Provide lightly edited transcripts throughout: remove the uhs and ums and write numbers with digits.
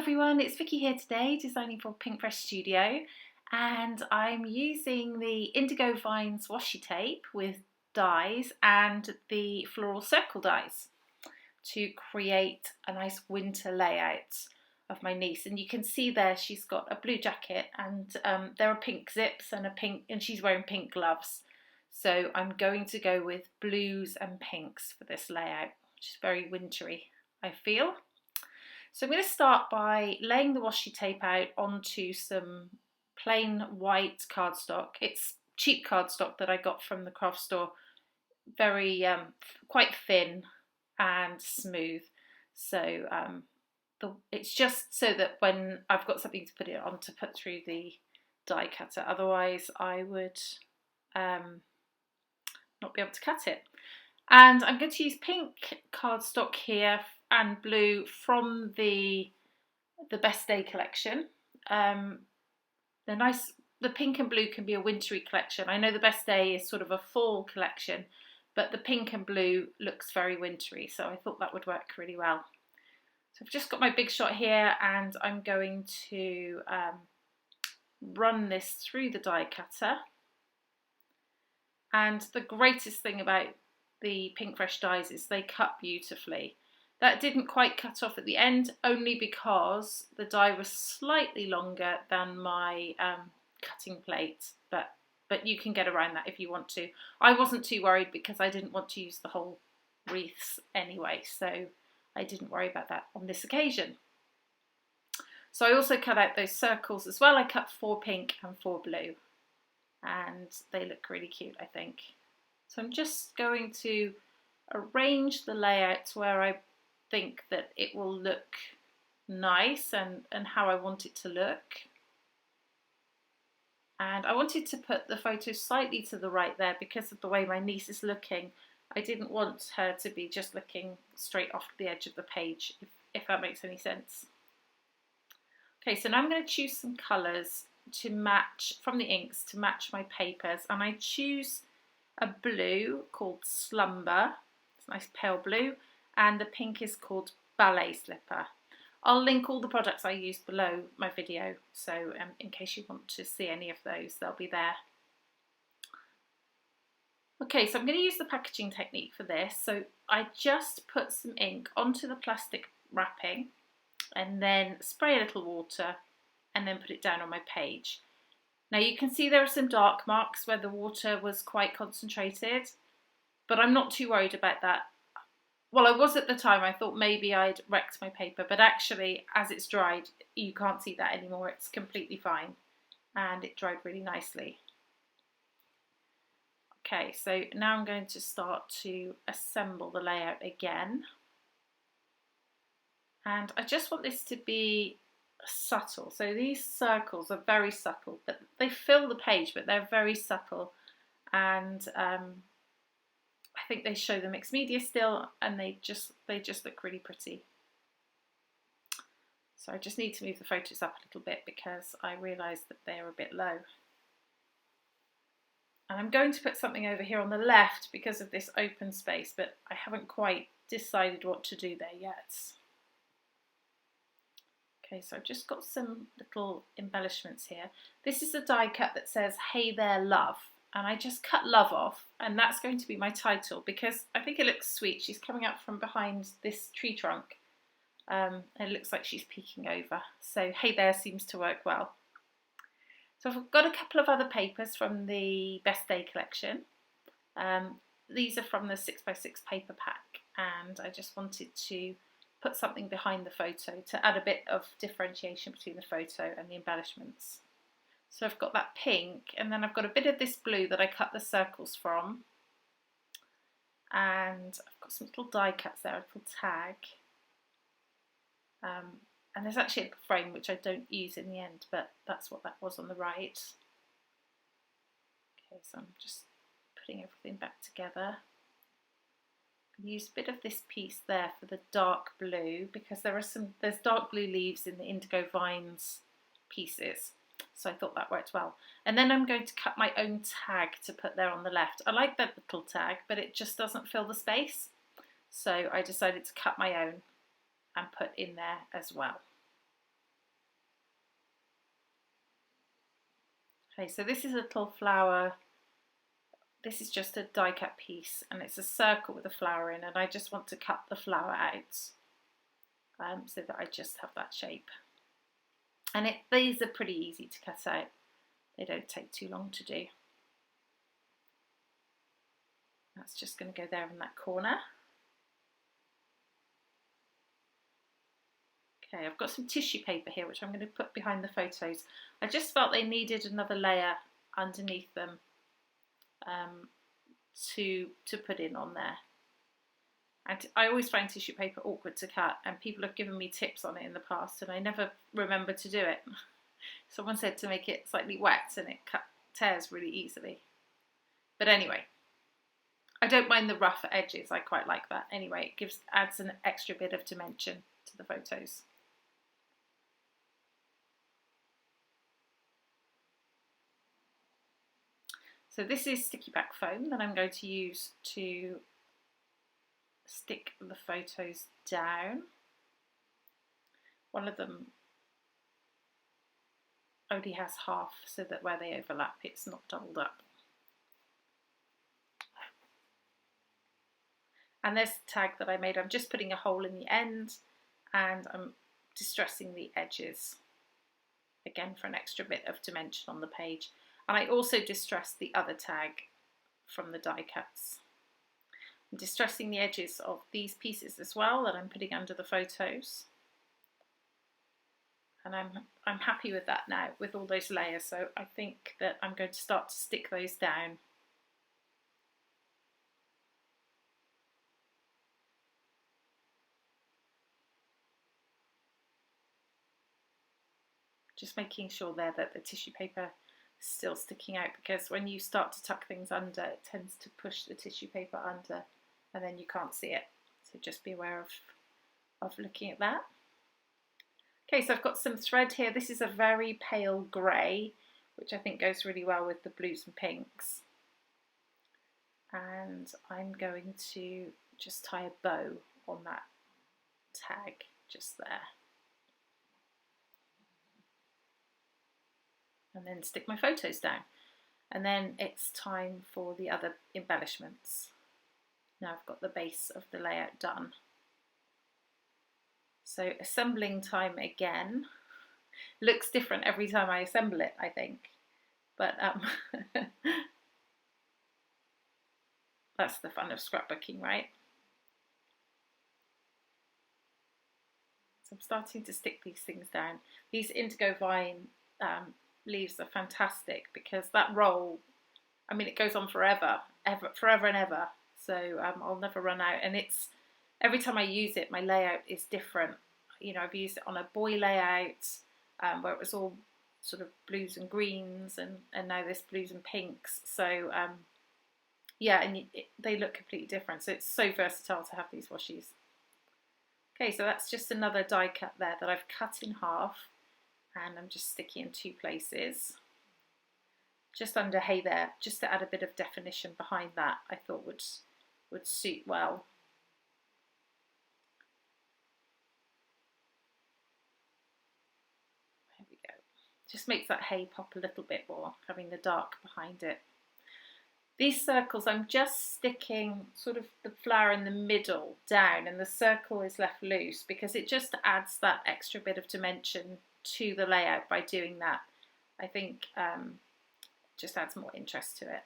everyone, it's Vicki here today, designing for Pinkfresh Studio, and I'm using the Indigo Vines washi tape with dies and the floral circle dies to create a nice winter layout of my niece. And you can see there she's got a blue jacket and there are pink zips and she's wearing pink gloves. So I'm going to go with blues and pinks for this layout, which is very wintry, I feel. So I'm going to start by laying the washi tape out onto some plain white cardstock. It's cheap cardstock that I got from the craft store, very quite thin and smooth. So it's just so that when I've got something to put it on to put through the die cutter, otherwise I would not be able to cut it. And I'm going to use pink cardstock here and blue from the Best Day collection. The pink and blue can be a wintry collection. I know the Best Day is sort of a fall collection, but the pink and blue looks very wintry, so I thought that would work really well. So I've just got my big shot here, and I'm going to run this through the die cutter. And the greatest thing about the Pinkfresh dies is they cut beautifully. That didn't quite cut off at the end, only because the die was slightly longer than my cutting plate, but you can get around that if you want to. I wasn't too worried because I didn't want to use the whole wreaths anyway, so I didn't worry about that on this occasion. So I also cut out those circles as well. I cut 4 pink and 4 blue, and they look really cute, I think. So I'm just going to arrange the layout to where I think that it will look nice and how I want it to look. And I wanted to put the photo slightly to the right there because of the way my niece is looking. I didn't want her to be just looking straight off the edge of the page, if that makes any sense. Okay, so now I'm going to choose some colours to match from the inks to match my papers, and I choose a blue called Slumber. It's a nice pale blue, and the pink is called Ballet Slipper. I'll link all the products I used below my video, so in case you want to see any of those, they'll be there. Okay, so I'm going to use the packaging technique for this. So I just put some ink onto the plastic wrapping and then spray a little water and then put it down on my page. Now you can see there are some dark marks where the water was quite concentrated, but I'm not too worried about that. Well, I was at the time. I thought maybe I'd wrecked my paper, but actually as it's dried, you can't see that anymore. It's completely fine, and it dried really nicely. Okay, so now I'm going to start to assemble the layout again. And I just want this to be subtle. So these circles are very subtle, but they fill the page, but they're very subtle. And I think they show the mixed media still, and they just look really pretty. So I just need to move the photos up a little bit because I realised that they're a bit low. And I'm going to put something over here on the left because of this open space, but I haven't quite decided what to do there yet. Okay, so I've just got some little embellishments here. This is a die cut that says, "Hey there, love." And I just cut love off, and that's going to be my title because I think it looks sweet. She's coming up from behind this tree trunk. It looks like she's peeking over. So "Hey there" seems to work well. So I've got a couple of other papers from the Best Day collection. These are from the 6x6 paper pack, and I just wanted to put something behind the photo to add a bit of differentiation between the photo and the embellishments. So I've got that pink, and then I've got a bit of this blue that I cut the circles from. And I've got some little die cuts there, a little tag. And there's actually a frame which I don't use in the end, but that's what that was on the right. Okay, so I'm just putting everything back together. I used a bit of this piece there for the dark blue because there's dark blue leaves in the Indigo Vines pieces. So I thought that worked well. And then I'm going to cut my own tag to put there on the left. I like that little tag, but it just doesn't fill the space. So I decided to cut my own and put in there as well. Okay, so this is a little flower. This is just a die cut piece, and it's a circle with a flower in, and I just want to cut the flower out so that I just have that shape. And these are pretty easy to cut out. They don't take too long to do. That's just going to go there in that corner. Okay, I've got some tissue paper here, which I'm going to put behind the photos. I just felt they needed another layer underneath them to put in on there. And I always find tissue paper awkward to cut, and people have given me tips on it in the past, and I never remember to do it. Someone said to make it slightly wet, and it tears really easily. But anyway, I don't mind the rough edges. I quite like that. Anyway, it adds an extra bit of dimension to the photos. So this is sticky back foam that I'm going to use to stick the photos down. One of them only has half, so that where they overlap it's not doubled up. And there's the tag that I made. I'm just putting a hole in the end, and I'm distressing the edges again for an extra bit of dimension on the page. And I also distressed the other tag from the die cuts. I'm distressing the edges of these pieces as well that I'm putting under the photos. And I'm happy with that now, with all those layers. So I think that I'm going to start to stick those down. Just making sure there that the tissue paper is still sticking out, because when you start to tuck things under, it tends to push the tissue paper under, and then you can't see it. So just be aware of looking at that. Okay, so I've got some thread here. This is a very pale grey, which I think goes really well with the blues and pinks. And I'm going to just tie a bow on that tag just there. And then stick my photos down. And then it's time for the other embellishments. Now I've got the base of the layout done. So assembling time again. Looks different every time I assemble it, I think. But that's the fun of scrapbooking, right? So I'm starting to stick these things down. These indigo vine leaves are fantastic, because that roll, I mean, it goes on forever and ever. So I'll never run out, and it's every time I use it, my layout is different. You know, I've used it on a boy layout where it was all sort of blues and greens, and now this blues and pinks. So yeah, and they look completely different. So it's so versatile to have these washies. Okay, so that's just another die cut there that I've cut in half, and I'm just sticking in two places. Just under hey there, just to add a bit of definition behind that, I thought would suit well. There we go. Just makes that hay pop a little bit more, having the dark behind it. These circles, I'm just sticking sort of the flower in the middle down, and the circle is left loose, because it just adds that extra bit of dimension to the layout by doing that. I think just adds more interest to it.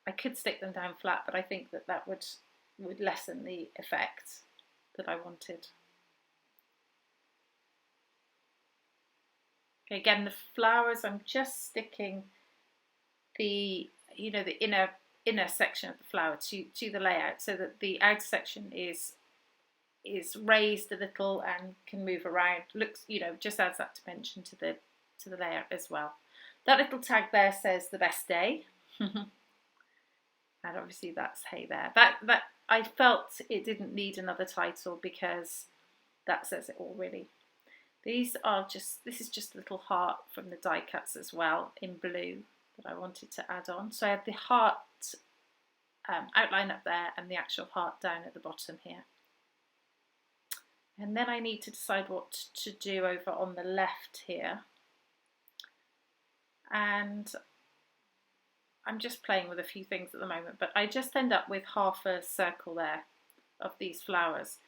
I could stick them down flat, but I think that would lessen the effect that I wanted. Okay, again, the flowers, I'm just sticking the inner section of the flower to the layout, so that the outer section is raised a little and can move around. Looks, just adds that dimension to the layout as well. That little tag there says the best day. And obviously that's hey there. That I felt it didn't need another title, because that says it all really. This is just a little heart from the die cuts as well in blue that I wanted to add on. So I had the heart outline up there and the actual heart down at the bottom here. And then I need to decide what to do over on the left here. And I'm just playing with a few things at the moment, but I just end up with half a circle there of these flowers.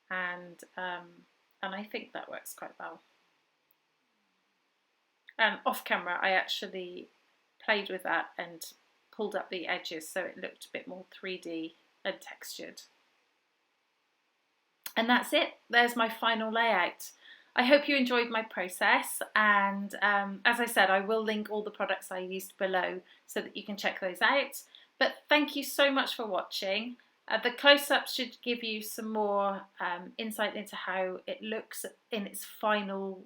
And I think that works quite well. And off camera, I actually played with that and pulled up the edges so it looked a bit more 3D and textured. And that's it. There's my final layout. I hope you enjoyed my process, and as I said, I will link all the products I used below so that you can check those out. But thank you so much for watching. The close-up should give you some more insight into how it looks in its final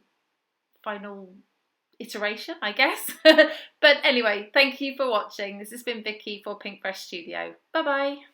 iteration, I guess. But anyway, thank you for watching. This has been Vicky for Pinkfresh Studio. Bye bye.